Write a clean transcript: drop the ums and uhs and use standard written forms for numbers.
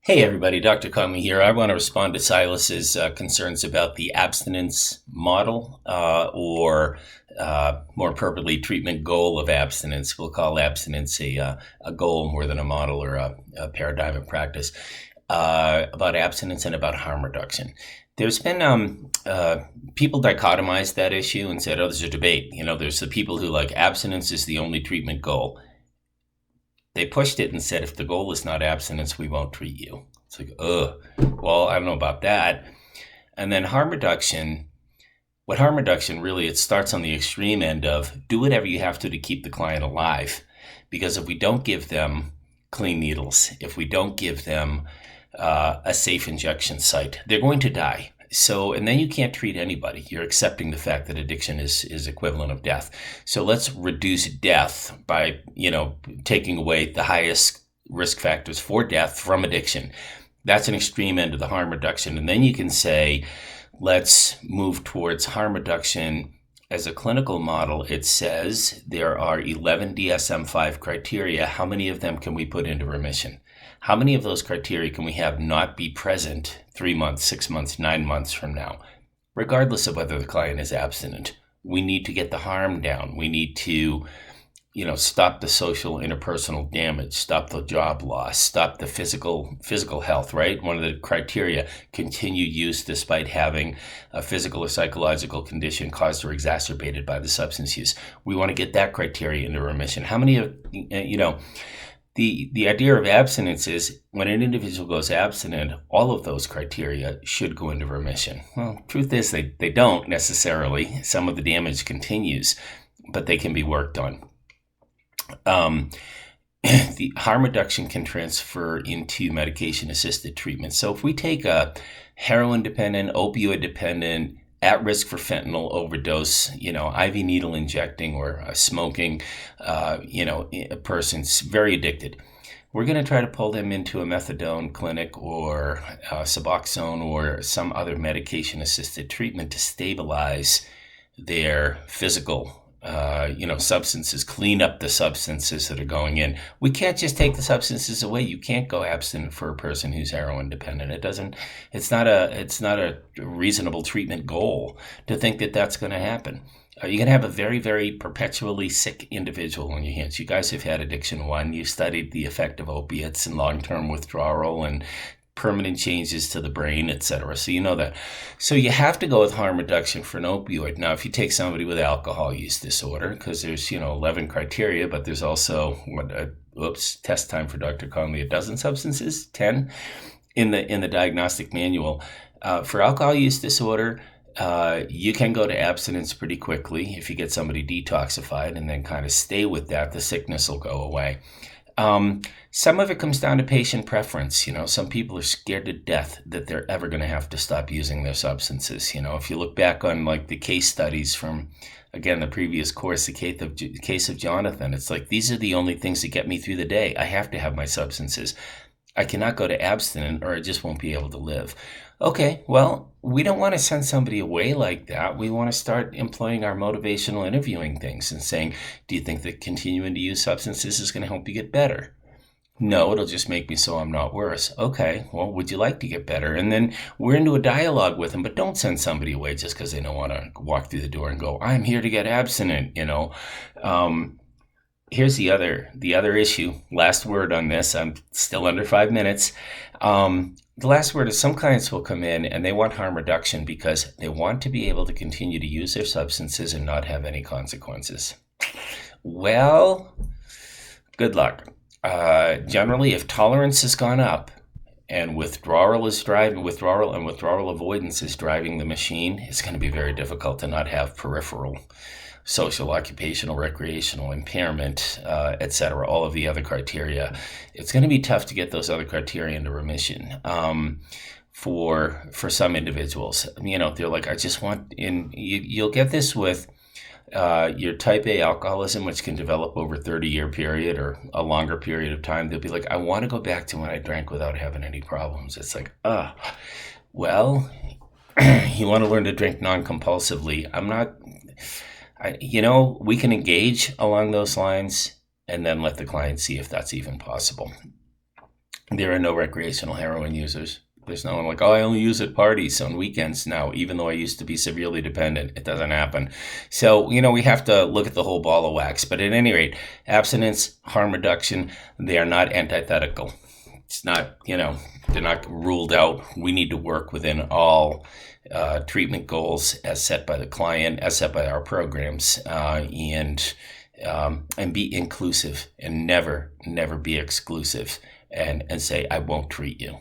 Hey everybody, Dr. Conley here. I want to respond to Silas's concerns about the abstinence model, or more appropriately, treatment goal of abstinence. We'll call abstinence a goal more than a model or a paradigm of practice, about abstinence and about harm reduction. There's been people dichotomized that issue and said, oh, there's a debate. There's the people who like abstinence is the only treatment goal. They pushed it and said, if the goal is not abstinence, we won't treat you. It's like, ugh, well, I don't know about that. And then harm reduction, what harm reduction really, it starts on the extreme end of do whatever you have to keep the client alive. Because if we don't give them clean needles, if we don't give them a safe injection site, they're going to die. So, and then you can't treat anybody. You're accepting the fact that addiction is equivalent of death. So let's reduce death by, taking away the highest risk factors for death from addiction. That's an extreme end of the harm reduction. And then you can say, let's move towards harm reduction as a clinical model. It says there are 11 DSM-5 criteria. How many of them can we put into remission? How many of those criteria can we have not be present 3 months, 6 months, 9 months from now? Regardless of whether the client is abstinent, we need to get the harm down. We need to, stop the social interpersonal damage, stop the job loss, stop the physical health, right? One of the criteria, continued use despite having a physical or psychological condition caused or exacerbated by the substance use. We want to get that criteria into remission. How many of, the idea of abstinence is when an individual goes abstinent, all of those criteria should go into remission. Well, truth is they don't necessarily. Some of the damage continues, but they can be worked on. The harm reduction can transfer into medication-assisted treatment. So if we take a heroin-dependent, opioid-dependent, at risk for fentanyl overdose, IV needle injecting or smoking, a person's very addicted. We're going to try to pull them into a methadone clinic or Suboxone or some other medication-assisted treatment to stabilize their physical substances, clean up the substances that are going in. We can't just take the substances away. You can't go abstinent for a person who's heroin dependent. It's not a reasonable treatment goal to think that that's going to happen. You're going to have a very, very perpetually sick individual on your hands. You guys have had Addiction 1. You've studied the effect of opiates and long-term withdrawal and permanent changes to the brain, etc. So you know that. So you have to go with harm reduction for an opioid. Now, if you take somebody with alcohol use disorder, because there's 11 criteria, but there's also test time for Dr. Conley, a dozen substances, 10 in the diagnostic manual. For alcohol use disorder, you can go to abstinence pretty quickly if you get somebody detoxified and then kind of stay with that. The sickness will go away. Some of it comes down to patient preference. Some people are scared to death that they're ever going to have to stop using their substances. If you look back on like the case studies from, again, the previous course, the case of Jonathan, it's like, these are the only things that get me through the day. I have to have my substances. I cannot go to abstinent or I just won't be able to live. Okay, well, we don't want to send somebody away like that. We want to start employing our motivational interviewing things and saying, do you think that continuing to use substances is going to help you get better? No, it'll just make me so I'm not worse. Okay, well, would you like to get better? And then we're into a dialogue with them, but don't send somebody away just because they don't want to walk through the door and go, I'm here to get abstinent, Here's the other issue. Last word on this. I'm still under 5 minutes. The last word is some clients will come in and they want harm reduction because they want to be able to continue to use their substances and not have any consequences. Well, good luck. Generally, if tolerance has gone up and withdrawal and withdrawal avoidance is driving the machine, it's going to be very difficult to not have peripheral social, occupational, recreational, impairment, etc., all of the other criteria. It's going to be tough to get those other criteria into remission for some individuals. They're like, I just want, you'll get this with your type A alcoholism, which can develop over a 30-year period or a longer period of time. They'll be like, I want to go back to when I drank without having any problems. It's like, well, you want to learn to drink non-compulsively. We can engage along those lines and then let the client see if that's even possible. There are no recreational heroin users. There's no one like, oh, I only use it at parties on weekends now, even though I used to be severely dependent. It doesn't happen. So, we have to look at the whole ball of wax. But at any rate, abstinence, harm reduction, they are not antithetical. It's not, they're not ruled out. We need to work within all treatment goals as set by the client, as set by our programs, and be inclusive and never be exclusive and say, I won't treat you.